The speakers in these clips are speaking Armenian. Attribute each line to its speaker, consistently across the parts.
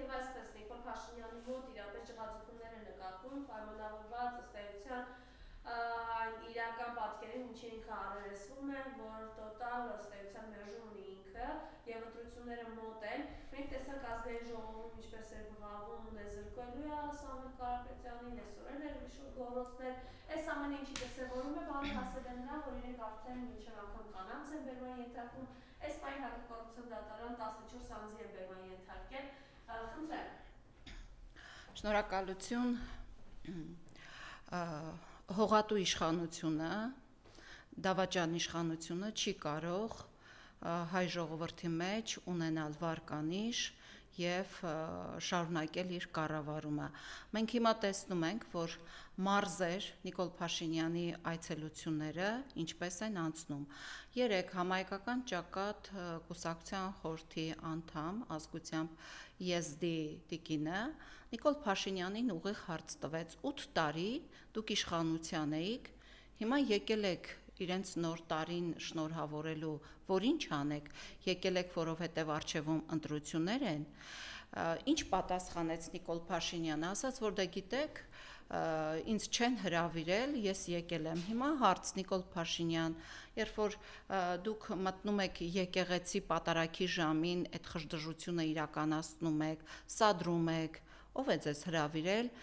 Speaker 1: եւ այսպես Նիկոլ Փաշինյանի մոտ իրապես ջղացություններ են նկատվում, պայմանավորված ըստ էության այն իրական պատկերին, ինչի ինքը առերեսվում է, որ տոտալ ըստ էության մերժում ունի ինքը եւ ընտրությունները մոտ են։ Մենք տեսանք ազգային ժողովում ինչպես էր բղավում զրկելու է Սամվել Կարապետյանին, այսօր էլ ուրիշ գոռոցներ։ Այս ամենը ինչի դրսևորում է, բանը հասել է նրան, որ իրենք արդեն մինչև անգամ կանանց են բերման ենթարկում։ Այս պայն հակակոռուպցիոն դատարան 14 անձի է բերման ենթարկել։ Խնդրեմ։
Speaker 2: Շնորհակալություն։ Հողատու իշխանությունը, դավաճան իշխանությունը չի կարող հայ ժողովրդի մեջ ունենալ վարկանիշ եւ շարունակել իր կառավարումը։ Մենք հիմա տեսնում ենք, որ մարզեր Նիկոլ Փաշինյանի այցելությունները ինչպես են անցնում։ Երեք համայնքական ճակատ կուսակցության խորհրդի անդամ ազգությամբ ԵԶԴ տիկինը Նիկոլ Փաշինյանին ուղիղ հարց տվեց. 8 տարի դուք իշխանության էիք, հիմա եկել եք իրենց նոր տարին շնորհավորելու, որ ինչ անեք, եկել եք, որովհետև առջևում ընտրություններ են։ Ինչ պատասխանեց Նիկոլ Փաշինյանը, ասաց, որ դե գիտեք, ինձ չեն հրավիրել, ես եկել եմ։ Հիմա հարց Նիկոլ Փաշինյան, երբ որ դուք մտնում եք եկեղեցի պատարագի ժամին, այդ խժդժությունը իրականացնում եք, սադրում եք, ով է ձեզ հրավիրել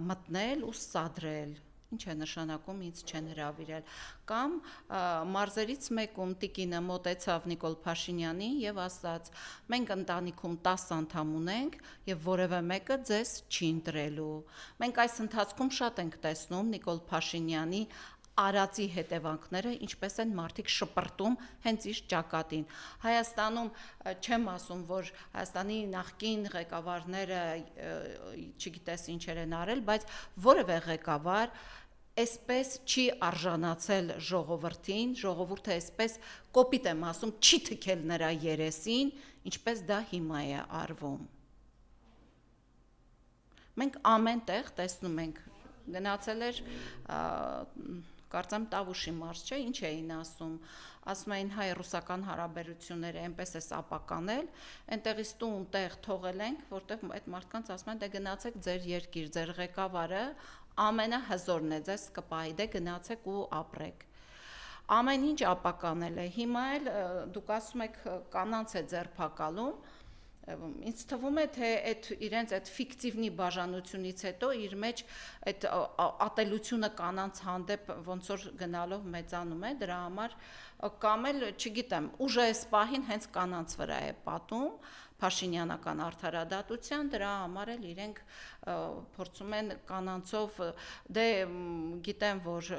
Speaker 2: մտնել ու սադրել։ Ինչ է նշանակում ինձ չեն հրավիրել։ Կամ մարզերից մեկում տիկինը մոտեցավ Նիկոլ Փաշինյանին եւ ասաց. մենք ընտանիքում 10 անդամ ունենք եւ որևէ մեկը ձեզ չի ընտրելու։ Մենք այս ընթացքում շատ ենք տեսնում Նիկոլ Փաշինյանի արածի հետևանքները, ինչպես են մարդիկ շպրտում հենց իր ճակատին։ Հայաստանում չեմ ասում, որ Հայաստանի նախկին ղեկավարները չգիտես ինչեր են արել, բայց որևէ ղեկավար այսպես չի արժանացել ժողովրդին, ժողովուրդը այսպես կոպիտ եմ ասում, չի թքել նրա երեսին, ինչպես դա հիմա է արվում։ Մենք ամեն տեղ տեսնում ենք, գնացել էր կարծեմ Տավուշի մարզ, չէ, ինչ էին ասում էին հայ-ռուսական հարաբերությունները այնպես է ապականել, այնտեղից տուն տեղ թողել ենք, որտեղ այդ մարդկանց ասում են, դե գնացեք ձեր երկիր, ձեր ղեկավարը ամենահզորն է, ձեզ կպահի, դե գնացեք ու ապրեք։ Ամեն ինչ ապականել է, հիմա էլ դուք ասում եք կանանց է ձերբակալում, ինձ թվում է, թե իրենց այդ ֆիկտիվնի բաժանությունից հետո իր մեջ այդ ատելությունը կանանց հանդեպ ոնց որ գնալով մեծանում է, դրա համար կամ էլ, չգիտեմ, ուժը այս պահին հենց կանանց վրա է պատում, Փաշինյանական արդարադատության, դրա համար էլ իրենք փորձում են կանանցով, դե գիտեմ, որ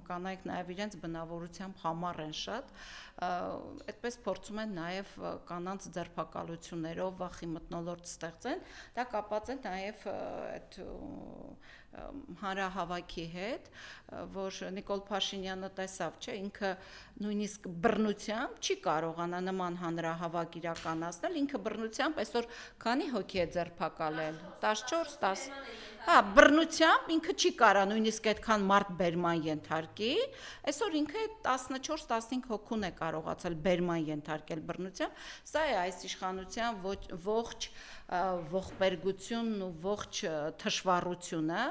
Speaker 2: կանայք նաև իրենց բնավորությամբ համառ են շատ, այդպես փորձում են նաև կանանց ձերբակալություններով վախի մթնոլորտ ստեղծեն, դա կապված է նաև այդ հանրահավաքի հետ, որ Նիկոլ Փաշինյանը տեսավ, չէ, ինքը նույնիսկ բռնությամբ չի կարողանա նման հանրահավաք իրականացնել, ինքը բռնությամբ այսօր քանի հոգի է ձերբակալել, 14, 10, բռնությամբ ինքը չի կարա նույնիսկ այդքան մարդ բերման ենթարկի, այսօր ինքը 14-15 հոգուն է կարողացել բերման ենթարկել բռնությամբ, սա է այս իշխանության ողջ ողբերգությունն ու ողջ թշվառությունը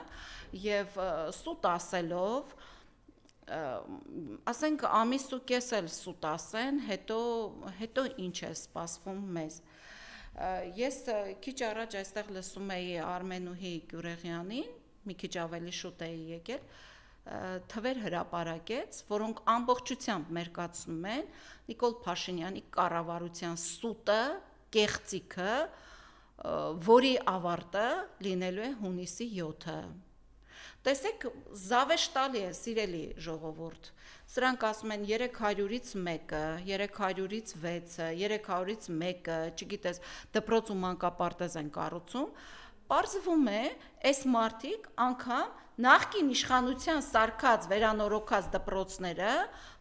Speaker 2: եւ սուտ ասելով ասենք ամիս ու կես էլ սուտ ասեն, հետո ինչ է սպասվում մեզ։ Ես քիչ առաջ այստեղ լսում էի Արմենուհի Գյուրեղյանին, մի քիչ ավելի շուտ էի եկել, թվեր հրապարակեց, որոնք ամբողջությամբ մերկացնում են Նիկոլ Փաշինյանի կառավարության սուտը, կեղծիքը, որի ավարտը լինելու է հունիսի 7-ը։ Տեսեք, զավեշտալի է, սիրելի ժողովուրդ, սրանք ասում են 300-ից 1-ը, 300-ից 6-ը, 300-ից 1-ը, չգիտես, դպրոց ու մանկապարտեզ են կառուցում, պարզվում է, այս մարդիկ անգամ նախկին իշխանության սարքած վերանորոգած դպրոցները,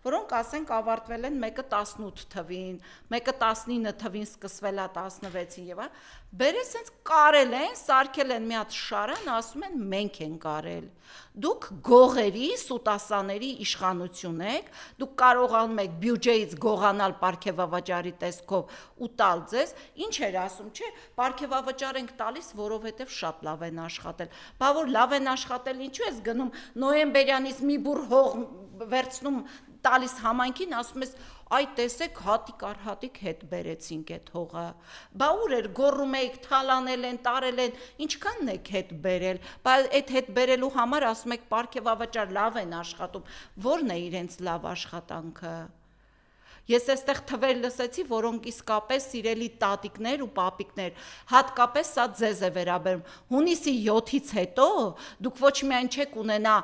Speaker 2: որոնք ասենք ավարտվել են մեկը 18 թվին, մեկը 19 թվին սկսվել է 16-ին եւ բերես sense կարել են, սարքել են մի հատ շարան, ասում են մենք ենք կարել։ Դուք գողերի, սուտասաների իշխանություն եք, դուք կարողանում եք բյուջեից գողանալ պարգևավճարի տեսքով ու տալ ձեզ, ինչ էր ասում, չէ, պարգևավճար ենք տալիս, որովհետև շատ լավ են աշխատել։ Բա որ լավ են աշխատել, ինչու ես գնում նոյեմբերյանից մի բուռ հող վերցնում տալիս համայնքին, ասում ես, այ տեսեք, հատիկ առ հատիկ հետ բերեցինք այդ հողը։ Բա ուր էր գոռում եք, թալանել են, տարել են, ինչքանն եք հետ բերել։ Բա այդ հետ բերելու համար ասում եք պարգևավճար լավ են աշխատում։ Ո՞րն է իրենց լավ աշխատանքը։ Ես այստեղ թվեր լսեցի, որոնք իսկապես սիրելի տատիկներ ու պապիկներ, հատկապես սա ձեզ է վերաբերում։ Հունիսի 7-ից հետո դուք ոչ միայն չեք ունենա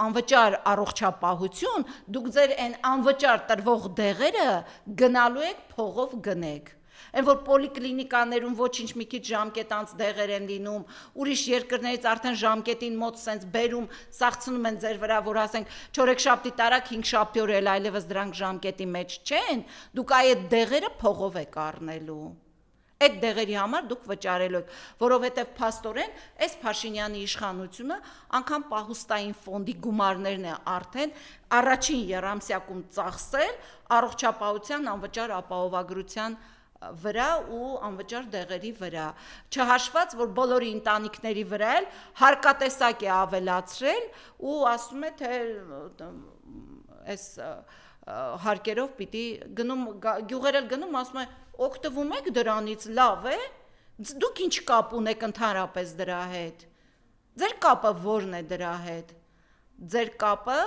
Speaker 2: անվճար առողջապահություն, դուք ձեր այն անվճար տրվող դեղերը գնալու եք փողով գնեք։ Այն որ պոլիկլինիկաներում ոչինչ մի քիչ ժամկետ անց դեղեր են լինում, ուրիշ երկրներից արդեն ժամկետին մոտ սենց բերում, սաղցնում են ձեր վրա, որ ասենք 4-շաբթի տարակ 5 շաբթի օր էլ այլևս դրանք ժամկետի մեջ չեն, դուք այդ դեղերը փողով եք առնելու։ Այդ դեղերի համար դուք վճարելու եք, որովհետև փաստորեն այս Փաշինյանի իշխանությունը անգամ պահուստային ֆոնդի գումարներն է արդեն առաջին եռամսյակում ծախսել առողջապահության անվճար ապահովագրության վրա ու անվճար դեղերի վրա, չհաշված, որ բոլորի ընտանիքների վրա էլ հարկատեսակ է ավելացրել ու ասում է, թե այս հարկերով պիտի գնում, գյուղեր էլ գնում, ասում է, օգտվում եք դրանից, լավ է, դուք ինչ կապ ունեք ընդհանրապես դրա հետ, ձեր կապը որն է դրա հետ, ձեր կապը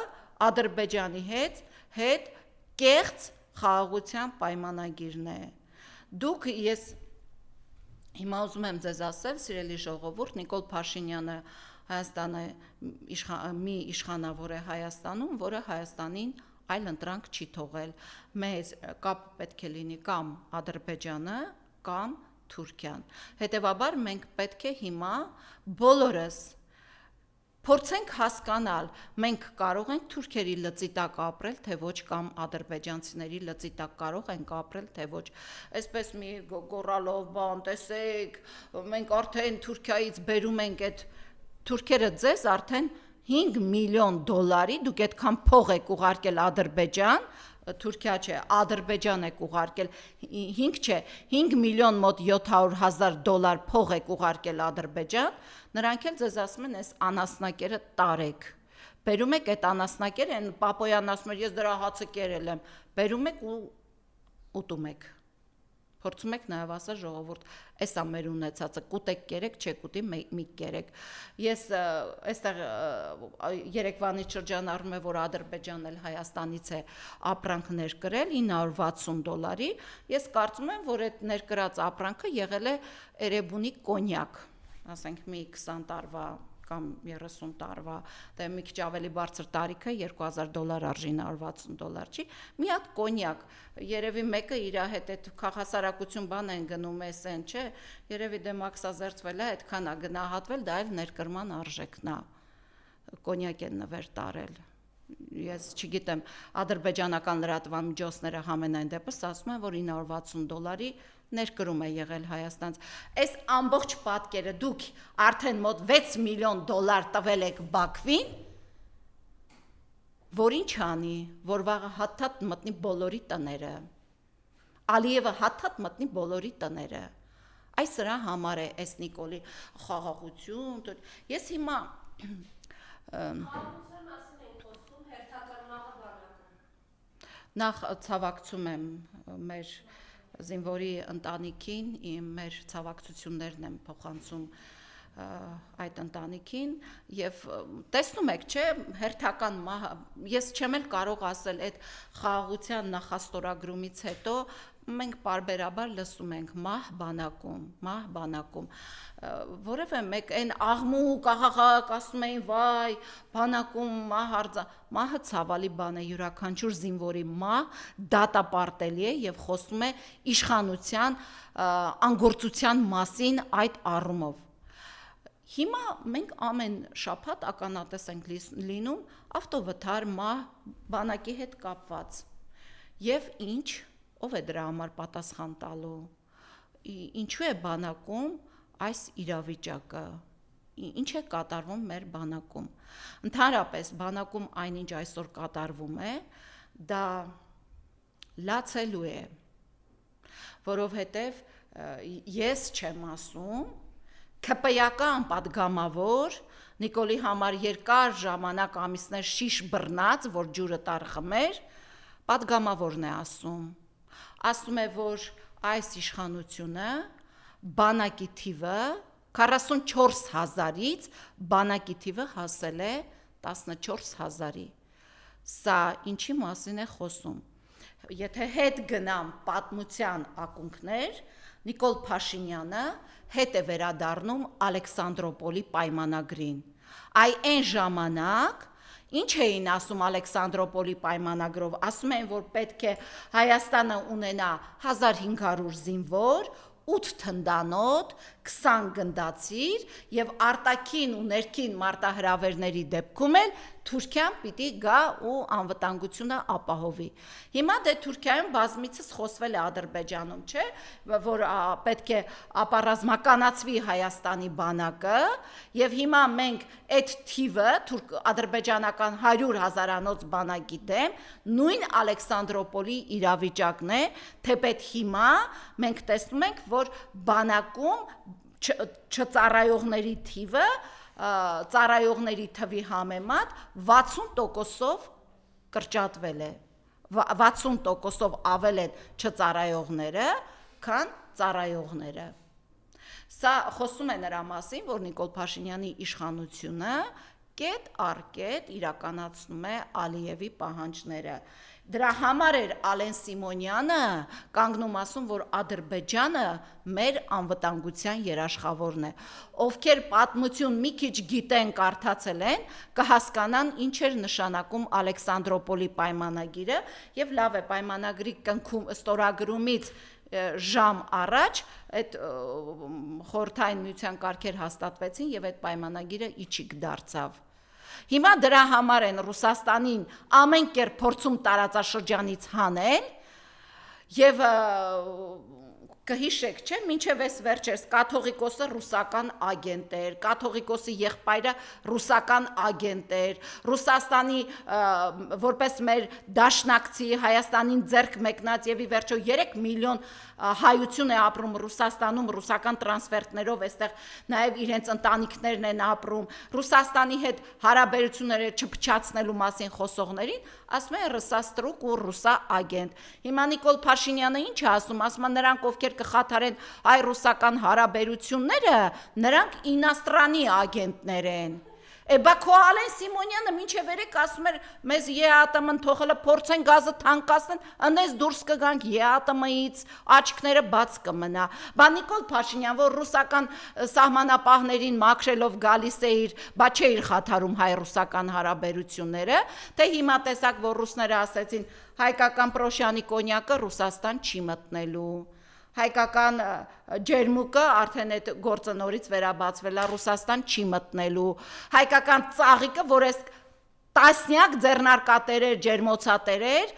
Speaker 2: Ադրբեջանի հետ կեղծ խաղաղության պայմանագիրն է, դուք ես հիմա ուզում եմ ձեզ ասել, սիրելի ժողովուրդ, Նիկոլ Փաշինյանը Հայաստանը մի իշխանավոր է Հայաստանում, որը Հայաստանին այլ ընտրանք չի թողել, մեզ կապ պետք է լինի կամ Ադրբեջանը, կամ Թուրքիան, հետևաբար մենք պետք է հիմա բոլորս փորձենք հասկանալ, մենք կարող ենք թուրքերի լծի տակ ապրել, թե ոչ, կամ ադրբեջանցիների լծի տակ կարող ենք ապրել, թե ոչ, այսպես մի գոռալով բան, տեսեք, մենք արդեն Թուրքիայից բերում ենք այդ թուրքերը ձեզ արդեն 5 միլիոն դոլարի, դուք այդքան փող եք ուղարկել Ադրբեջան, Թուրքիա չէ, Ադրբեջան եք ուղարկել, 5 չէ, 5 միլիոն մոտ 700,000 դոլար փող եք ուղարկել Ադրբեջան, նրանք էլ ձեզ ասում են, այս անասնակերը տարեք, բերում եք այդ անասնակերը, այն Պապոյան ասում էր, ես դրա հացը կերել եմ, բերում եք ու ուտում եք, փորձում եք նաև ասա ժողովուրդ, էսա մեր ունեցածը, կուտեք կերեք, չեք ուտի, մի կերեք, ես այստեղ երեկվանից շրջանառում է, որ Ադրբեջանն էլ Հայաստանից է ապրանք ներկրել $960, ես կարծում եմ, որ այդ ներկրած ապրանքը եղել է Էրեբունի կոնյակ, ասենք մի 20 տարվա կամ 30 տարվա, դե մի քիչ ավելի բարձր տարիքը $2000 արժի, $960 չի, մի հատ կոնյակ, երևի մեկը իր հետ այդ քաղաքասարակություն բան են գնում էս են, չէ, երևի դե մաքսազերծվել է, այդքան է գնահատվել, դա էլ ներկրման արժեքն է, կոնյակ են նվեր տարել, ես չգիտեմ, ադրբեջանական լրատվամիջոցները համենայն դեպս ասում են, որ $960 ներկրում է եղել Հայաստանց, այս ամբողջ պատկերը դուք արդեն մոտ $6 միլիոն տվել եք Բաքվին, որ ինչ անի, որ վաղը հաթաթ մտնի բոլորի տները, Ալիևը հաթաթ մտնի բոլորի տները, այս սրա համար է այս Նիկոլի խաղաղություն, ես հիմա նախ ցավակցում եմ մեր զինվորի ընտանիքին, մեր ցավակցություններն եմ փոխանցում այդ ընտանիքին եւ տեսնում եք, չէ, հերթական մահ, ես չեմ էլ կարող ասել այդ խաղաղության նախաստորագրումից հետո մենք պարբերաբար լսում ենք մահ բանակում, որևէ մեկ այն աղմուկ, աղաղակ ասում էին, վայ, բանակում մահը ցավալի բան է, յուրաքանչյուր զինվորի մահ դատապարտելի է եւ խոսում է իշխանության անգործության մասին այդ առումով։ Հիմա մենք ամեն շաբաթ ականատես ենք լինում ավտովթար մահ բանակի հետ կապված։ Եվ ինչ, ով է դրա համար պատասխան տալու։ Ինչու է բանակում այս իրավիճակը։ Ինչ է կատարվում մեր բանակում։ Ընդհանրապես բանակում այնինչ այսօր կատարվում է, դա լացելու է, որովհետև ես չեմ ասում, ԿՊ-ական պատգամավոր Նիկոլի համար երկար ժամանակ ամիսներ շիշ բռնած, որ ջուրը տար խմեր, պատգամավորն է ասում է, որ այս իշխանությունը բանակի թիվը 44,000-ից բանակի թիվը հասել է 14,000-ի։ Սա ինչի մասին է խոսում։ Եթե հետ գնամ պատմության ակունքներ, Նիկոլ Փաշինյանը հետ է վերադառնում Ալեքսանդրոպոլի պայմանագրին։ Այն ժամանակ ինչ էին ասում Ալեքսանդրոպոլի պայմանագրով, ասում էին, որ պետք է Հայաստանը ունենա 1500 զինվոր, 8 թնդանոթ, 20 գնդացիր եւ արտաքին ու ներքին մարտահրավերների դեպքում էլ Թուրքիան պիտի գա ու անվտանգությունը ապահովի։ Հիմա դե Թուրքիայում բազմիցս խոսվել է Ադրբեջանում, չէ, որ պետք է ապառազմականացվի Հայաստանի բանակը, եւ հիմա մենք այդ թիվը ադրբեջանական 100,000-անոց բանակի դեմ նույն Ալեքսանդրոպոլի իրավիճակն է, թեպետ հիմա մենք տեսնում ենք, որ բանակում չծառայողների թիվը ծառայողների թվի համեմատ 60%-ով կրճատվել է, 60%-ով ավել են չծառայողները, քան ծառայողները։ Սա խոսում է նրա մասին, որ Նիկոլ Փաշինյանի իշխանությունը կետ առ կետ իրականացնում է Ալիևի պահանջները։ Դրա համար էր Ալեն Սիմոնյանը կանգնում ասում, որ Ադրբեջանը մեր անվտանգության երաշխավորն է։ Ովքեր պատմություն մի քիչ գիտեն, կարդացել են, կհասկանան ինչ էր նշանակում Ալեքսանդրոպոլի պայմանագիրը, եւ լավ է պայմանագրի կնքում ստորագրումից ժամ առաջ այդ խորհրդային միության կարգեր հաստատվեցին եւ այդ պայմանագիրը իջիկ դարձավ։ Հիմա դրա համար են Ռուսաստանին ամեն կերպ փորձում տարածաշրջանից հանել եւ կհիշեք, չէ՞, մինչև այս վերջերս կաթողիկոսը ռուսական ագենտ էր, կաթողիկոսի եղբայրը ռուսական ագենտ էր, Ռուսաստանի որպես մեր դաշնակցի Հայաստանին ձեռք մեկնած եւ ի վերջո 3 միլիոն հայություն է ապրում Ռուսաստանում ռուսական տրանսֆերտներով, այստեղ նաեւ իրենց ընտանիքներն են ապրում, Ռուսաստանի հետ հարաբերությունները չփչացնելու մասին խոսողներին ասում են ռուսաստրուկ ու ռուսա ագենտ։ Հիմա Նիկոլ Փաշինյանը ինչ է ասում, ասում է նրանք ովքեր կխաթարեն հայ-ռուսական հարաբերությունները, նրանք ինաստրանի ագենտներ են։ Բա Ալեն Սիմոնյանը մինչև երեք ասում էր մեզ ԵԱՏՄ-ն թողել է փորձեն գազը թանկացնեն, ընես դուրս կգանք ԵԱՏՄ-ից, աչքները բաց կմնա։ Բա Նիկոլ Փաշինյան, որ ռուսական սահմանապահներին մաքրելով գալիս է իր, բա չէ իր խաթարում հայ-ռուսական հարաբերությունները, թե հիմա տեսակ, որ ռուսները ասեցին հայկական Պրոշյանի կոնյակը Ռուսաստան չի մտնելու։ Հայկական ջերմուկը արդեն այդ գործը նորից վերաբացվել է, Ռուսաստան չի մտնելու։ Հայկական ծաղիկը, որ այս տասնյակ ձեռնարկատերեր, ջերմոցատերեր,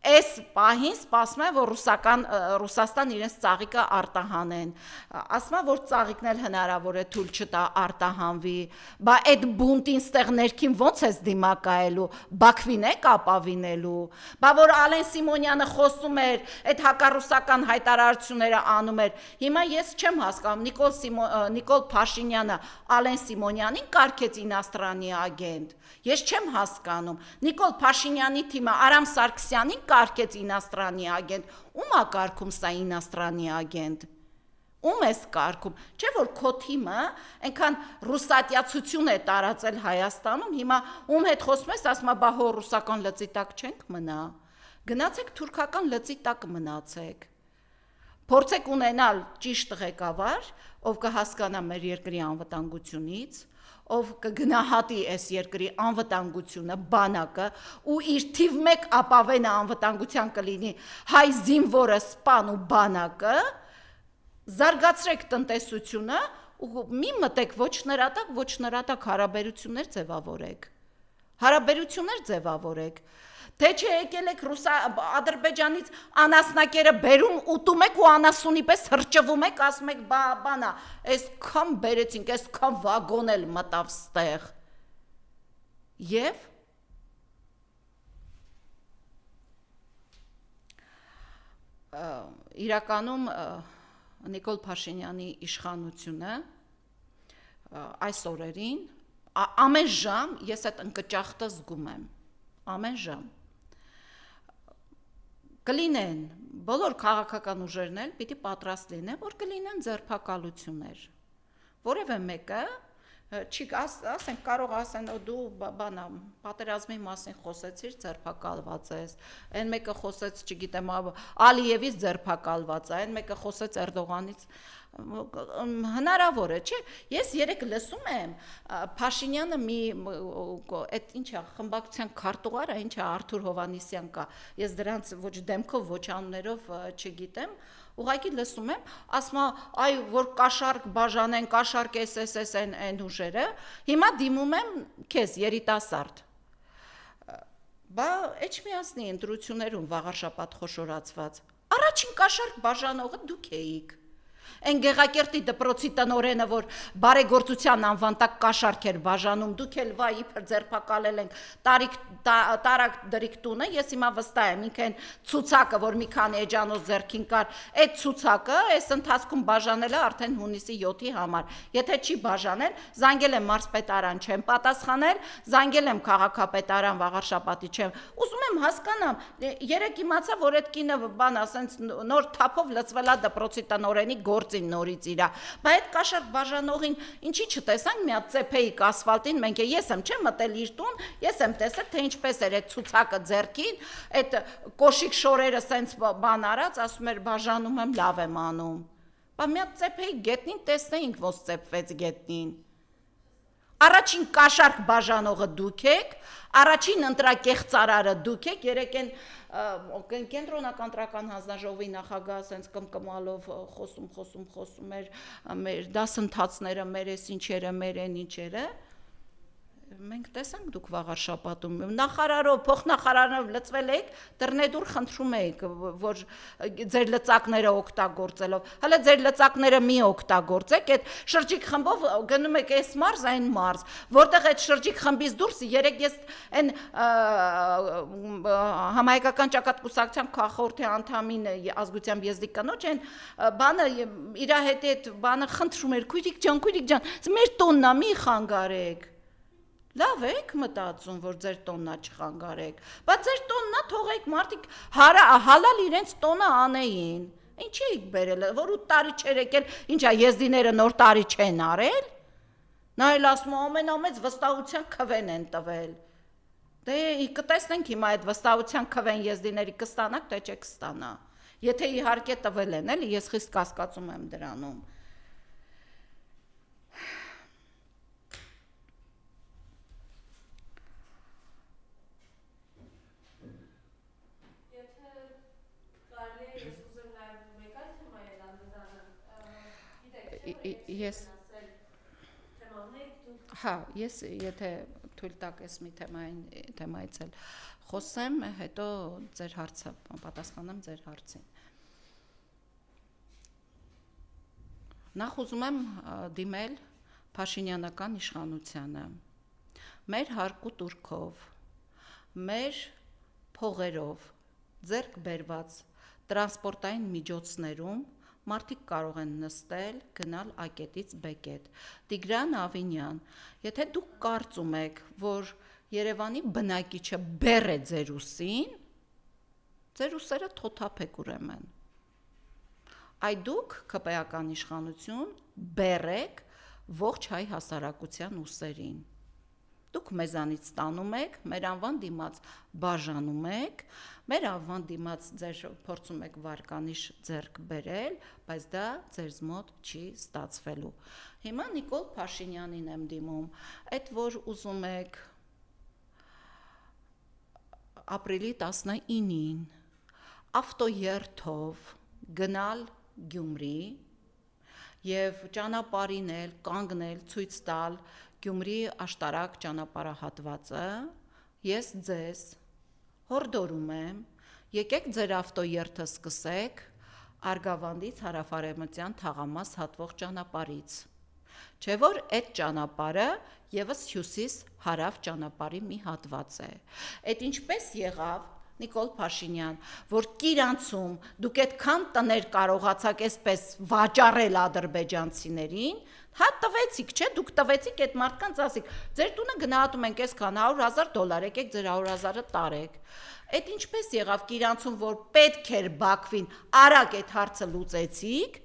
Speaker 2: այս պահին սպասում է, որ Ռուսաստան իրենց ծաղիկը արտահանեն։ Ասում է, որ ծաղիկն էլ հնարավոր է թույլ չտա արտահանվի։ Բա այդ բունտին ստեղ ներքին ո՞նց է դիմակայելու, Բաքվին է կապավինելու։ Բա որ Ալեն Սիմոնյանը խոսում էր, այդ հակառուսական հայտարարությունները անում էր։ Հիմա ես չեմ հասկանում, Նիկոլ Փաշինյանը Ալեն Սիմոնյանին կարգեց ինաստրանի ագենտ։ Ես չեմ հասկանում։ Նիկոլ Փաշինյանի թիմը Արամ Սարգսյանին կարգեց ինաստրանի ագենտ։ Ում է կարգում սա ինաստրանի ագենտ։ Ում ես կարգում։ Չէ՞ որ քո թիմը այնքան ռուսատյացություն է տարածել Հայաստանում, հիմա ում հետ խոսում ես, ասում է, բա հո ռուսական լծի տակ չենք մնա։ Գնացեք թուրքական լծի տակ մնացեք։ Փորձեք ունենալ ճիշտ ղեկավար, ով կհասկանա մեր երկրի անվտանգությունից, ով կգնահատի այս երկրի անվտանգությունը, բանակը, ու իր թիվ 1 ապավենը անվտանգության կլինի հայ զինվորը, սպան ու բանակը, զարգացրեք տնտեսությունը ու մի մտեք ոչ նրատակ հարաբերություններ ձևավորեք, թե չէ եկել եք Ադրբեջանից անասնակերը բերում, ուտում եք ու անասունի պես հրճվում եք, ասում եք բանա, այսքան բերեցինք, այսքան վագոն էլ մտավ ստեղ։ Եվ իրականում Նիկոլ Փաշինյանի իշխանությունը այս օրերին ամեն ժամ ես այդ ընկճախտը զգում եմ, ամեն ժամ կլինեն բոլոր քաղաքական ուժերն էլ պիտի պատրաստ լինեն, որ կլինեն ձերբակալություններ, որևէ մեկը չի ասենք կարող ասեն դու բանա պատերազմի մասին խոսեցիր ձերբակալված ես, այն մեկը խոսեց, չգիտեմ, Ալիևից ձերբակալված է, այն մեկը խոսեց Էրդողանից, հնարավոր է, չէ՞։ Ես երեք լսում եմ Փաշինյանը մի այդ ինչա խմբակցության քարտուղարը, ինչա Արթուր Հովհաննիսյան կա, ես դրանց ոչ դեմքով, ոչ անուններով չգիտեմ, ուղղակի լսում եմ, ասում է, այ որ կաշառք բաժանեն, կաշառք SS այն ուժերը, հիմա դիմում եմ քեզ երիտասարդ։ Բա Էջմիածնի ընտրություններում վաղ շաբաթ խոշորացված, առաջին կաշառք բաժանողը դուք էիք։ Այն Գեղակերտի դպրոցի տնօրենը, որ բարեգործության անվան տակ կաշառք էր բաժանում, դուք էլ վայ իբր ձերբակալել ենք տարակ դրիկ տունը, ես հիմա վստահ եմ, ինքը այն ցուցակը, որ մի քանի էջանոց ձեռքին կար, այդ ցուցակը այս ընթացքում բաժանել է արդեն հունիսի 7-ի համար։ Եթե չի բաժանել, զանգել եմ մարզպետարան, չեմ պատասխանել, զանգել եմ քաղաքապետարան, վաղ շաբաթի չեմ։ Ուզում եմ հասկանամ, երեք իմացա, որ այդ կինը բան ասենց նոր թափով լցվել է դպրոցի տնօրենի գործին նորից իրա, բայց այդ կաշառք բաժանողին ինչի չտեսանք մի հատ ծեփեիք ասֆալտին, մենք ես եմ չէ մտել իր տուն, ես եմ տեսել թե ինչպես էր այդ ցուցակը ձեռքին, այդ կոշիկ շորերը սենց բան արած, ասում էր բաժանում եմ, լավ եմ անում։ Բա մի հատ ծեփեիք գետնին, տեսնեինք ոնց ծեփվեց գետնին։ Առաջին կաշառք բաժանողը դուք եք, առաջին ընտրակեղծարարը դուք եք, երեք են կենտրոնական տրական հանձնաժողովի նախագահ ասենց կմկմալով խոսում էր մեր դասընթացները, մեր էս ինչերը, մեր են ինչերը, մենք տեսանք դուք վաղ շաբաթում նախարարով, փոխնախարարով լծվել եք, դռնեդուր խնդրում եք, որ ձեր լծակները օգտագործելով, հələ ձեր լծակները մի օգտագործեք, այդ շրջիկ խմբով գնում եք այս մարզ, այն մարզ, որտեղ այդ շրջիկ խմբից դուրս երեք ես այն համահայկական ճակատկուսակցության քաղաքորդի անդամին ազգությամբ եզդի կնոջ այն բանը իր հետ այդ բանը խնդրում էր, քույրիկ ջան, մեր տոննա մի խանգարեք։ Լավ եք մտածում, որ ձեր տոննա չխանգարեք, բայց ձեր տոննա թողեք մարդիկ հալալ իրենց տոնը անեին, ինչի եք բերել, որ 8 տարի չեր եկել, ինչա եզդիները նոր տարի չեն արել, նա էլ ասում ամենամեծ վստահության քվեն են տվել, դե կտեսնենք հիմա այդ վստահության քվեն եզդիների կստանաք, թե չէ կստանա, եթե իհարկե տվել են, էլի ես խիստ կասկածում եմ դրանում, Ես եթե թույլ տակ ես մի թեմայից էլ խոսեմ, հետո ձեր հարցը պատասխանեմ ձեր հարցին։ Նախ ուզում եմ դիմել Փաշինյանական իշխանությանը, մեր հարկու տուրքով, մեր փողերով, ձեռք բերված տրանսպորտային միջոցներում մարդիկ կարող են նստել, գնալ ակետից բեկետ։ Տիգրան Ավինյան, եթե դուք կարծում եք, որ Երևանի բնակիչը բեռ է ձեր ուսին, ձեր ուսերը թոթափեք ուրեմն։ Այ դուք ԿՊ-ական իշխանություն բեռ եք ողջ հայ հասարակության ուսերին։ Դուք մեզանից ստանում եք, մեր անվան դիմաց բաժանում եք, մեր անվան դիմաց ձեր փորձում եք վարկանիշ ձեռք բերել, բայց դա ձեզ մոտ չի ստացվելու։ Հիմա Նիկոլ Փաշինյանին եմ դիմում, այդ որ ուզում եք ապրիլի 19-ին ավտոերթով գնալ Գյումրի եւ ճանապարհին էլ կանգնել, ցույց տալ Գյումրի աշտարակ ճանապարհահատվածը, ես ձեզ հորդորում եմ, եկեք ձեր ավտոերթը սկսեք Արգավանդից հարավարևմտյան թաղամաս հատվող ճանապարհից, չէ՞ որ այդ ճանապարհը եւս հյուսիս-հարավ ճանապարհի մի հատված է։ Այդ ինչպես եղավ Նիկոլ Փաշինյան, որ Կիրանցում դուք այդքան տներ կարողացաք այսպես վաճառել ադրբեջանցիներին, հա տվեցիք, չէ՞, դուք տվեցիք այդ մարդկանց ասիք, ձեր տունը գնահատում ենք այսքան $100,000, եկեք ձեր 100,000-ը տարեք։ Այդ ինչպես եղավ Կիրանցում, որ պետք էր Բաքվին արագ այդ հարցը լուծեցիք,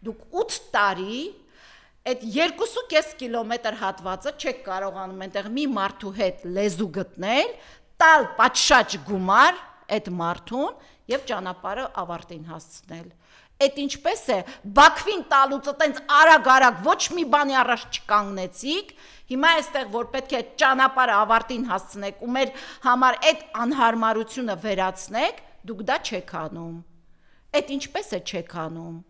Speaker 2: դուք 8 տարի այդ 2.5 կիլոմետր հատվածը չեք կարողանում այնտեղ մի մարդու հետ լեզու գտնել, տալ պատշաճ գումար այդ մարդուն եւ ճանապարհը ավարտին հասցնել։ Այդ ինչպես է Բաքվին տալուց այտենց արագ ոչ մի բանի առաջ չկանգնեցիք, հիմա այստեղ որ պետք է ճանապարհը ավարտին հասցնեք ու մեր համար այդ անհարմարությունը վերացնեք, դուք դա չեք անում։ Այդ ինչպես է չեք անում։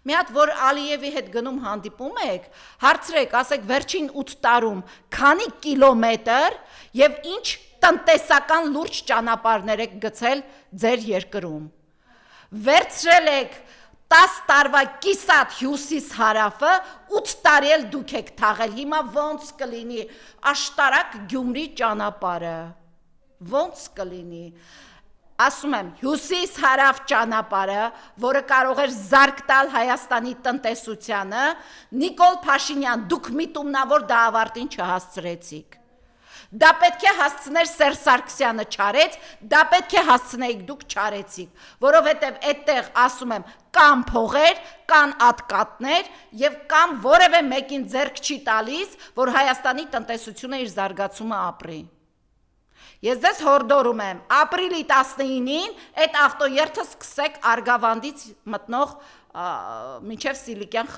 Speaker 2: Մի հատ որ Ալիևի հետ գնում հանդիպում եք, հարցրեք, ասեք վերջին 8 տարում քանի կիլոմետր եւ ինչ տնտեսական լուրջ ճանապարհներ եք գցել ձեր երկրում։ Վերցրել եք 10 տարվա կիսատ հյուսիս հարավը 8 տարի էլ դուք եք թաղել, հիմա ոնց կլինի աշտարակ Գյումրի ճանապարհը, ոնց կլինի։ Ասում եմ, հյուսիս-հարավ ճանապարհը, որը կարող էր զարկ տալ Հայաստանի տնտեսությանը, Նիկոլ Փաշինյան, դուք միտումնավոր դա ավարտին չհասցրեցիք։ Դա պետք է հասցներ Սերժ Սարգսյանը չարեց, դա պետք է հասցնեիք դուք չարեցիք, որովհետև այդտեղ ասում եմ, կամ փողեր, կան ատկատներ եւ կամ որևէ մեկին ձեռք չի տալիս, որ Հայաստանի տնտեսությունը իր զարգացումը ապրի։ Ես ձեզ հորդորում եմ, ապրիլի 19-ին այդ ավտոերթը սկսեք Արգավանդից մտնող մինչև Սիլիկյան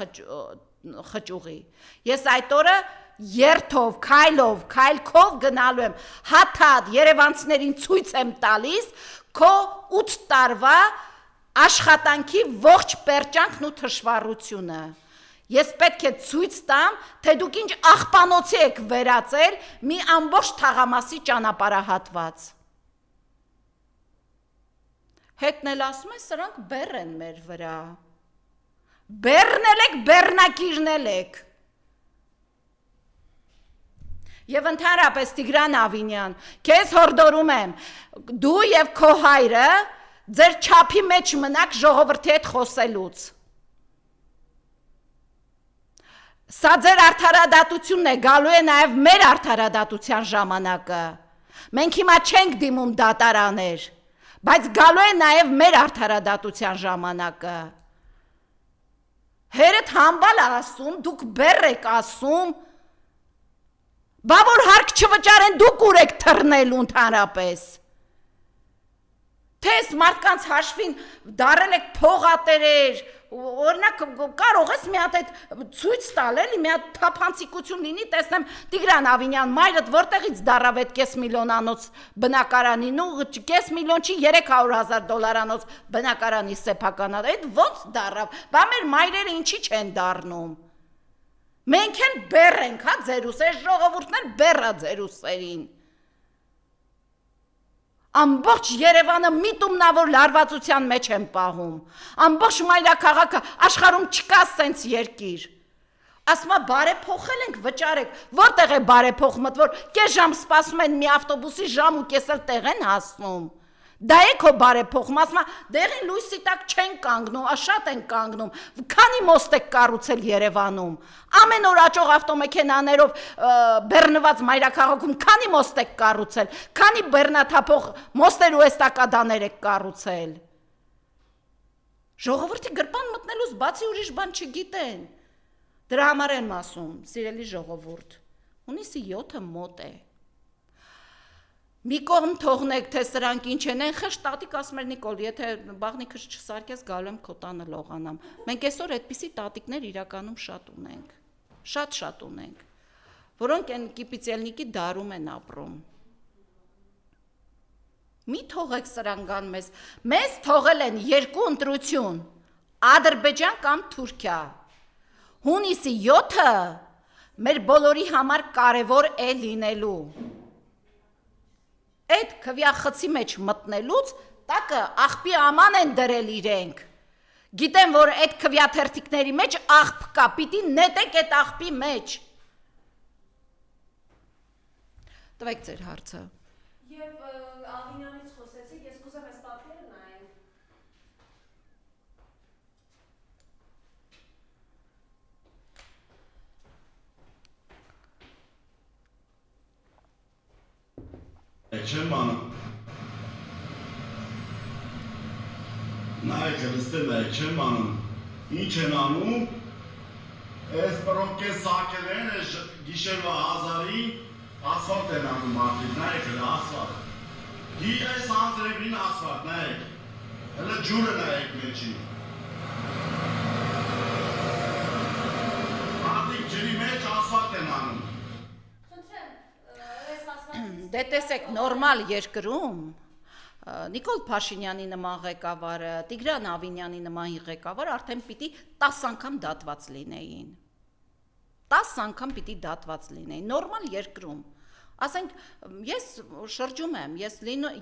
Speaker 2: խճուղի։ Ես այդ օրը երթով, քայլքով գնալու եմ, հաթաթ երևանցիներին ցույց եմ տալիս քո 8 տարվա աշխատանքի ողջ պերճանքն ու թշվառությունը։ Ես պետք է ցույց տամ, թե դուք ինչ աղբանոցի եք վերածել մի ամբողջ թաղամասի ճանապարհահատված։ Հետն էլ ասում են, սրանք բեռ են մեր վրա։ Բեռնել եք, բեռնակիրնել եք։ Եվ ընդհանրապես Տիգրան Ավինյան, քեզ հորդորում եմ, դու եւ քո հայրը ձեր չափի մեջ մնաք ժողովրդի հետ խոսելուց։ Սա ձեր արդարադատությունն է, գալու է նաև մեր արդարադատության ժամանակը։ Մենք հիմա չենք դիմում դատարաններ, բայց գալու է նաև մեր արդարադատության ժամանակը։ Հերդ համբալ ասում, դուք բեռ եք ասում, բա որ հարկ չվճարեն դուք ուր եք թռնելու ընդհանրապես։ Թե այս մարդկանց հաշվին դարել եք փողատերեր, օրինակ կարող ես մի հատ այդ ցույց տալ էլի, մի հատ թափանցիկություն լինի, տեսնեմ Տիգրան Ավինյան, մայրդ որտեղից դարավ այդ կես միլիոնանոց բնակարանին ու կես միլիոն չի $300,000 բնակարանի սեփականա, այդ ոնց դարավ, բա մեր մայրերը ինչի չեն դառնում։ Մենք էլ բեռ ենք, հա ձերուս, այս ժողովուրդն էլ բեռա ձերուսերին։ Ամբողջ Երևանը միտումնավոր լարվածության մեջ են պահում, ամբողջ մայրաքաղաքը, աշխարհում չկա սենց երկիր։ Ասում է բարեփոխել ենք, վճարեք, որտեղ է բարեփոխումը, որ կես ժամ սպասում են մի ավտոբուսի ժամ ու կես էլ տեղ են հասնում։ Դա է քո բարեփոխումը, ասում է դեղին լույսի տակ չեն կանգնում, շատ են կանգնում, քանի մոստ եք կառուցել Երևանում, ամեն օր աճող ավտոմեքենաներով բեռնված մայրաքաղաքում քանի մոստ եք կառուցել, քանի բեռնաթափող մոստեր ու էստակադաներ եք կառուցել։ Ժողովրդի գրպան մտնելուց բացի ուրիշ բան չգիտեն։ Դրա համար եմ ասում, սիրելի ժողովուրդ, հունիսի 7-ը մոտ է։ Մի կողմ թողնեք, թե սրանք ինչ են, խեղճ տատիկ ասում էր Նիկոլ, եթե բաղնիքս չսարքես, գալու եմ քո տանը լողանամ։ Մենք այսօր այդպիսի տատիկներ իրականում շատ ունենք, շատ ունենք, որոնք են կիպիցելնիկի դարում են ապրում։ Մի թողեք սրանք գան մեզ թողել են երկու ընտրություն, Ադրբեջան կամ Թուրքիա, Հունիսի 7-ը մեր բոլորի համար կարևոր է լինելու։ Այդ քվյախցի մեջ մտնելուց տակը աղբի աման են դրել իրենք։ Գիտեմ, որ այդ քվյաթերթիկների մեջ աղբ կա, պիտի նետեք այդ աղբի մեջ։ Տվեք ձեր հարցը։
Speaker 1: Եվ Ալինյանից խոսեցիք, ես կուզեմ այս պատկերը նայեմ։
Speaker 3: Չեմ անում։ Նայեք, լստել է, չեմ անում։ Ինչ են անում, այս պրոկե սակել են, գիշերվա հազարի, ասվալտ են անում մարդիկ, նայեք, ասվալտ։ Գի այս անձրևին ասվալտ, նայեք, հլը ջուրը նայեք մեջի։ Մարդիկ ջրի մեջ ասվալտ են անում։
Speaker 2: Դե տեսեք, նորմալ երկրում Նիկոլ Փաշինյանի նման ղեկավարը, Տիգրան Ավինյանի նման ղեկավարը արդեն պիտի 10 անգամ դատված լինեին։ 10 անգամ պիտի դատված լինեին, նորմալ երկրում։ Ասենք, ես շրջում եմ, ես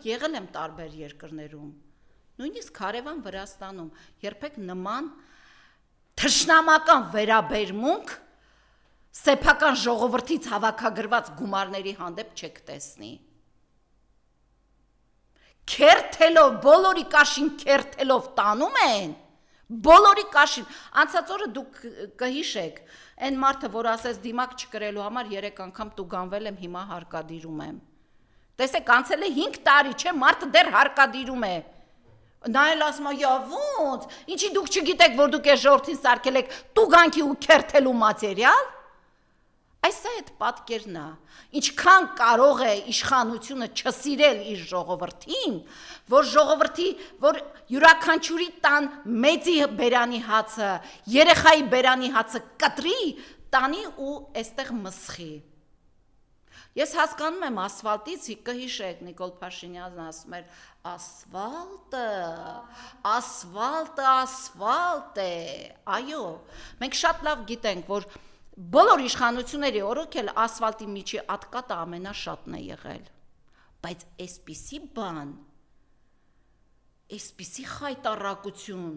Speaker 2: եղել եմ տարբեր երկրներում, նույնիսկ հարևան Վրաստանում, երբեք նման թշնամական վերաբերմունք սեփական ժողովրդից հավաքագրված գումարների հանդեպ չեք տեսնի։ Քերթելով, բոլորի կաշին քերթելով տանում են, բոլորի կաշին, անցած օրը դուք կհիշեք, այն մարդը, որ ասես դիմակ չկրելու համար 3 անգամ տուգանվել եմ, հիմա հարկադիրում եմ։ Տեսեք, անցել է 5 տարի, չէ, մարդը դեռ հարկադիրում է։ Նայել ասում է, ոնց, ինչի դուք չգիտեք, որ դուք այս ժողովրդին սարքել եք տուգանքի ու քերթելու մատերիալ։ Այս է այդ պատկերն է, ինչքան կարող է իշխանությունը չսիրել իր ժողովրդին, որ ժողովրդի, որ յուրաքանչյուրի տան մեծի բերանի հացը, երեխայի բերանի հացը կտրի, տանի ու այստեղ մսխի։ Ես հասկանում եմ ասֆալտից, կհիշեք, Նիկոլ Փաշինյանն ասում էր, ասֆալտ է, այո, մենք շատ լավ գիտենք, որ բոլոր իշխանությունների օրոքել ասֆալտի միջի ատկատը ամենաշատն է եղել, բայց այսպիսի բան, այսպիսի խայտառակություն,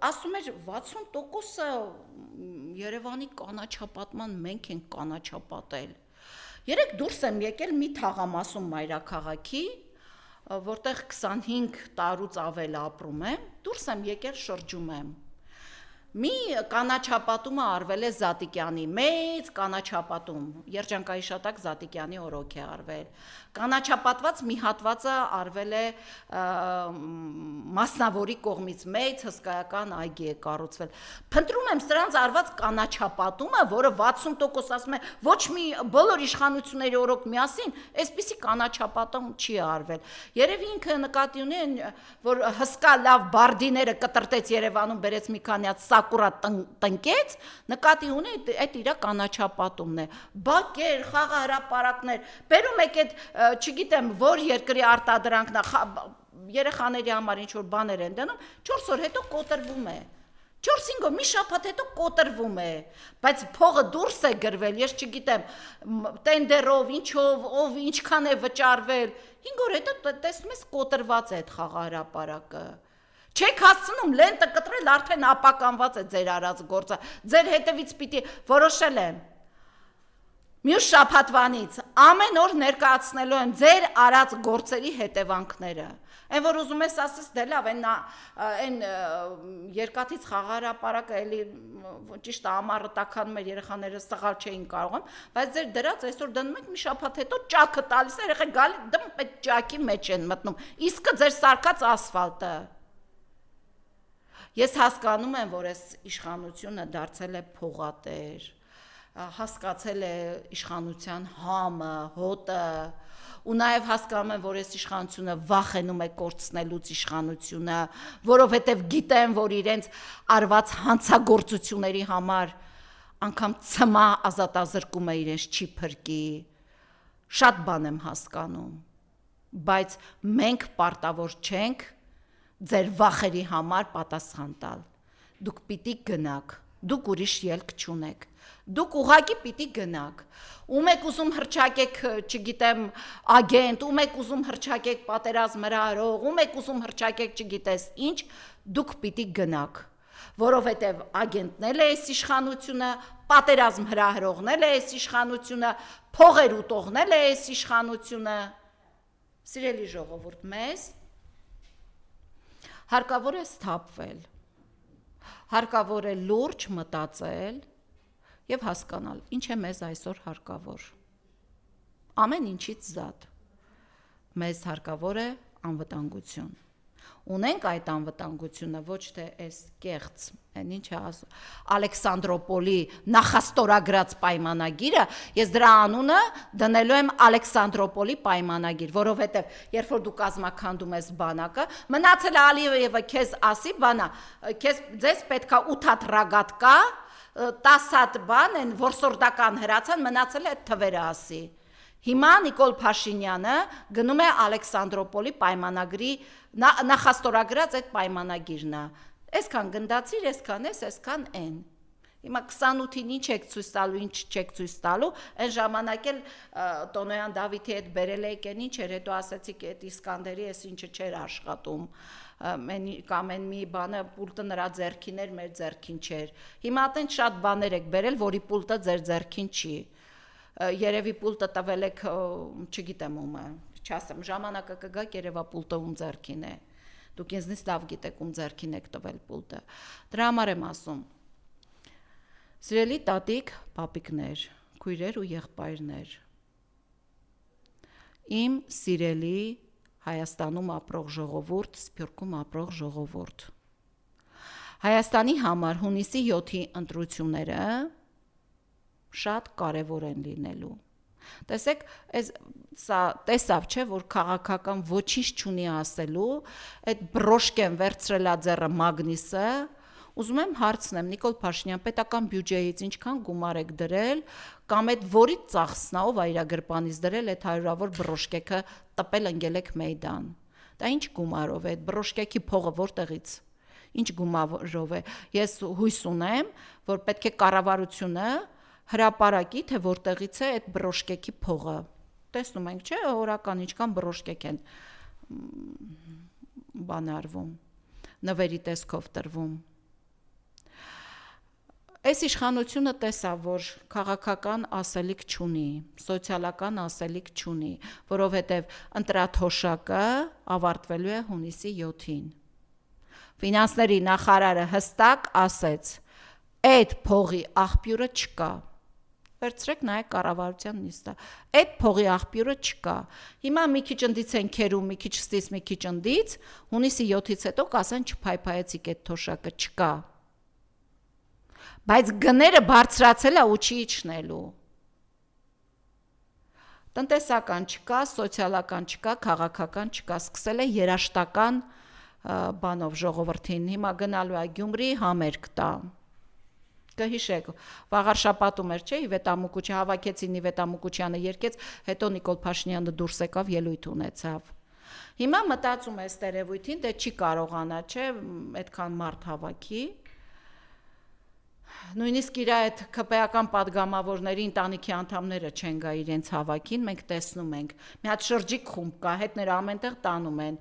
Speaker 2: ասում էր 60%-ը Երևանի կանաչապատման մենք ենք կանաչապատել։ Երեք դուրս եմ եկել մի թաղամասում մայրաքաղաքի, որտեղ 25 տարուց ավել ապրում եմ, դուրս եմ եկել շրջում եմ։ Մի կանաչապատումը արվել է Զատիկյանի, մեծ կանաչապատում, երջանկայիշատակ Զատիկյանի օրոք է արվել, կանաչապատված մի հատվածը արվել է մասնավորի կողմից, մեծ հսկայական այգի է կառուցվել, փնտրում եմ սրանց արված կանաչապատումը, որը 60% ասում է, ոչ մի բոլոր իշխանությունների օրոք միասին, այսպիսի կանաչապատում չի արվել, երևի ինքը նկատի ունի, որ հսկա լավ բարդիները կտրտեց Երևանում, բերեց մի քանի հատ Սակուրա տնկեց, նկատի ունի այդ իրա կանաչապատումն է, բակեր, խաղահրապարակներ, բերում եք այդ, չգիտեմ, որ երկրի արտադրանքն է, երեխաների համար ինչ-որ բաներ են դնում, 4 օր հետո կոտրվում է, 4-5 օր, մի շաբաթ հետո կոտրվում է, բայց փողը դուրս է գրվել, ես չգիտեմ, տենդերով, ինչով, ով ինչքան է վճարվել, 5 օր հետո տեսնում ես կոտրված է այդ խաղահրապարակը։ Չեք հասցնում լենտը կտրել, արդեն ապականված է ձեր արած գործը, ձեր հետևից պիտի որոշել եմ, մյուս շաբաթվանից ամեն օր ներկայացնելու եմ ձեր արած գործերի հետևանքները, այն որ ուզում ես ասես դե լավ, այն երկաթից խաղահրապարակը էլի ճիշտ է ամառը տաքանում էր, երեխաները սղալ չէին կարողանում, բայց ձեր դրած այսօր դնում եք մի շաբաթ հետո ճաքը տալիս է, երեխեք գալի դմ այդ ճակի մեջ են մտնում, իսկը ձեր սարկած ասֆալտը։ Ես հասկանում եմ, որ այս իշխանությունը դարձել է փողատեր, հասկացել է իշխանության համը, հոտը, ու նաև հասկանում եմ, որ այս իշխանությունը վախենում է կորցնելուց իշխանությունը, որովհետև գիտեն, որ իրենց արված հանցագործությունների համար անգամ ցմա ազատազրկումը իրենց չի փրկի, շատ բան եմ հասկանում, բայց մենք պարտավոր չենք ձեր վախերի համար պատասխան տալ, դուք պիտի գնաք, դուք ուրիշ ելք չունեք։ Դուք ուղակի պիտի գնաք։ Ում եք ուզում հրճակեք, չգիտեմ, ագենտ, ում եք ուզում հրճակեք պատերազմ հրահրող, ում եք ուզում հրճակեք, չգիտես ինչ, դուք պիտի գնաք, որովհետև ագենտն էլ է այս իշխանությունը, պատերազմ հրահրողն էլ է այս իշխանությունը, փողեր ուտողն էլ է այս իշխանությունը։ Սիրելի ժողովուրդ, մեզ հարկավոր է սթափվել, հարկավոր է լուրջ մտածել եւ հասկանալ, ինչ է մեզ այսօր հարկավոր։ Ամեն ինչից զատ մեզ հարկավոր է անվտանգություն։ Ունենք այդ անվտանգությունը, ոչ թե այս կեղծ, այն ինչ է ասում, Ալեքսանդրոպոլի նախաստորագրած պայմանագիրը, ես դրա անունը դնելու եմ Ալեքսանդրոպոլի պայմանագիր, որովհետև երբ որ դու կազմաքանդում ես բանակը, մնացել է Ալիևը քեզ ասի, բանա, ձեզ պետքա 8 հատ ռագատկա, 10 հատ բան են, որսորդական հրացան, մնացել է այդ թվերը ասի։ Հիմա Նիկոլ Փաշինյանը գնում է Ալեքսանդրոպոլի պայմանագրի նախաստորագրած այդ պայմանագիրն է։ Այսքան գնդացիր, այսքան էս, այսքան են։ Հիմա 28-ին ինչ եք ցույց տալու, ինչ չեք ցույց տալու, այն ժամանակ էլ Տոնոյան Դավիթի հետ բերել եք, այն ինչ էր, հետո ասացիք այդ Իսկանդերի էս ինչը չէր աշխատում։ Կամ այն մի բանը պուլտը նրա ձեռքին էր, մեր ձեռքին չէր։ Հիմա այդտեղ շատ բաներ եք բերել, որի պուլտը ձեր ձեռքին չի։ Երևի պուլտը տվել եք, չգիտեմ ում է, չասեմ, ժամանակը կգաք, երևա պուլտը ում ձեռքին է։ Դուք ինձնից լավ գիտեք ում ձեռքին եք տվել պուլտը։ Դրա համար եմ ասում։ Սիրելի տատիկ, պապիկներ, քույրեր ու եղբայրներ։ Իմ սիրելի Հայաստանում ապրող ժողովուրդ, Սփյուռքում ապրող ժողովուրդ։ Հայաստանի համար հունիսի 7-ի ընտրությունները շատ կարևոր են լինելու։ Տեսեք, սա տեսավ չէ, որ քաղաքական ոչինչ չունի ասելու, այդ բրոշկեն վերցրելա ձեռը Մագնիսը, ուզում եմ հարցնեմ Նիկոլ Փաշինյան, պետական բյուջեից ինչքան գումար եք դրել, կամ այդ որից ծախսնա, ով այրագրպանից դրել այդ 100-ավոր բրոշկեքը տպել ընկել եք Մեյդան։ Դա ինչ գումարով է, այդ բրոշկեքի փողը որտեղից։ Ինչ գումարով է։ Ես հույս ունեմ, որ պետք է կառավարությունը հրապարակի, թե որտեղից է այդ բրոշկեքի փողը։ Տեսնում ենք, չէ, օրական ինչքան բրոշկեք են բանարվում, նվերի տեսքով տրվում։ Այս իշխանությունը տեսավ, որ քաղաքական ասելիք չունի, սոցիալական ասելիք չունի, որովհետև ընտրաթոշակը ավարտվելու է հունիսի 7-ին։ Ֆինանսների նախարարը հստակ ասեց, այդ փողի աղբյուրը չկա։ Վերցրեք նայեք կառավարության նիստը։ Այդ փողի աղբյուրը չկա։ Հիմա մի քիչ ընդից են քերում, մի քիչ ստից, մի քիչ ընդից, հունիսի 7-ից հետո կասեն չփայփայեցիք այդ թոշակը չկա։ Բայց գները բարձրացել է ու չի իջնելու։ Տնտեսական չկա, սոցիալական չկա, քաղաքական չկա, սկսել է երաշտական բանով ժողովրդին։ Հիմա գնալու է Գյումրի համերգ տա։ Կհիշեք, վաղար շաբաթում էր, չէ, Իվետ Ամուկուչյանը հավաքեցին, Իվետ Ամուկուչյանը երգեց, հետո Նիկոլ Փաշինյանը դուրս եկավ, ելույթ ունեցավ։ Հիմա մտածում է ըստ երևույթին, դե չի կարողանա, չէ, այդքան մարդ հավաքի։ Նույնիսկ իր այդ ԿՊ-ական падգամավորների ընտանիքի անդամները չեն գա իրենց հավաքին, մենք տեսնում ենք։ Մի հատ շրջիկ խումբ կա, հետները ամենտեղ տանում են։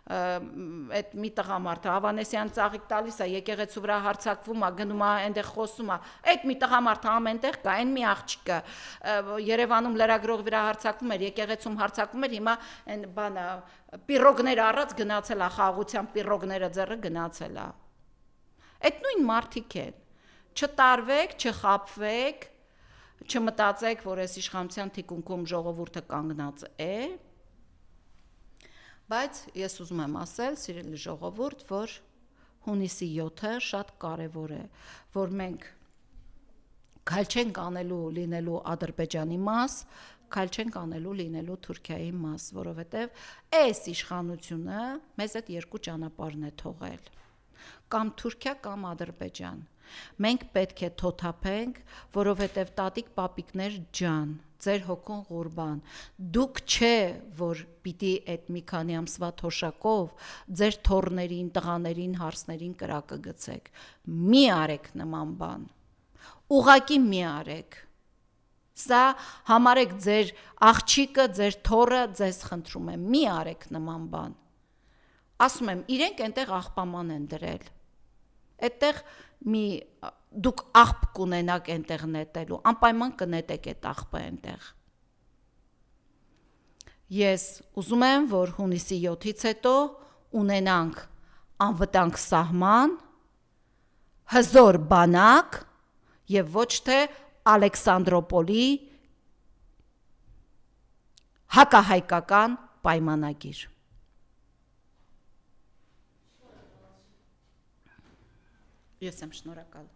Speaker 2: Այդ մի տղամարդը Ավանեսյան ծաղիկ տալիս է, եկեղեցու վրա հարձակվում է, գնում է, այնտեղ խոսում է։ Այդ մի տղամարդը ամենտեղ կա, այն մի աղջիկը Երևանում լրագրող վրա հարձակվում էր, եկեղեցում հարձակվում էր, հիմա այն բանը պիրոգներ առած գնացել է, խաղաղության պիրոգները ձեռը գնացել է։ Այդ նույն մարդիկ են։ Չտարվեք, չխաբվեք, չմտածեք, որ այս իշխանության թիկունքում ժողովուրդը կանգնած է, բայց ես ուզում եմ ասել, սիրելի ժողովուրդ, որ հունիսի 7-ը շատ կարևոր է, որ մենք քայլ չենք անելու լինելու Ադրբեջանի մաս, քայլ չենք անելու լինելու Թուրքիայի մաս, որովհետև այս իշխանությունը մեզ այդ երկու ճանապարհն է թողել։ կամ Թուրքիա կամ Ադրբեջան։ Մենք պետք է թոթափենք, որովհետև տատիկ պապիկներ ջան, ձեր հոգուն ղուրբան, դուք չէ, որ պիտի այդ մի քանի ամսվա թոշակով ձեր թորներին, տղաներին, հարսներին կրակը գցեք։ Մի արեք նման բան։ Ուղակի մի արեք։ Սա համարեք ձեր աղջիկը, ձեր թորը, ձեզ խնդրում եմ, մի արեք նման բան։ Ասում եմ, իրենք այնտեղ աղբաման են դրել։ Այդտեղ դուք աղբ կունենաք այնտեղ նետելու, անպայման կնետեք այդ աղբը այնտեղ։ Ես ուզում եմ, որ հունիսի 7-ից հետո ունենանք անվտանգ սահման, հզոր բանակ եւ ոչ թե Ալեքսանդրոպոլի հակահայկական պայմանագիր։ Ես եմ շնորհակալ։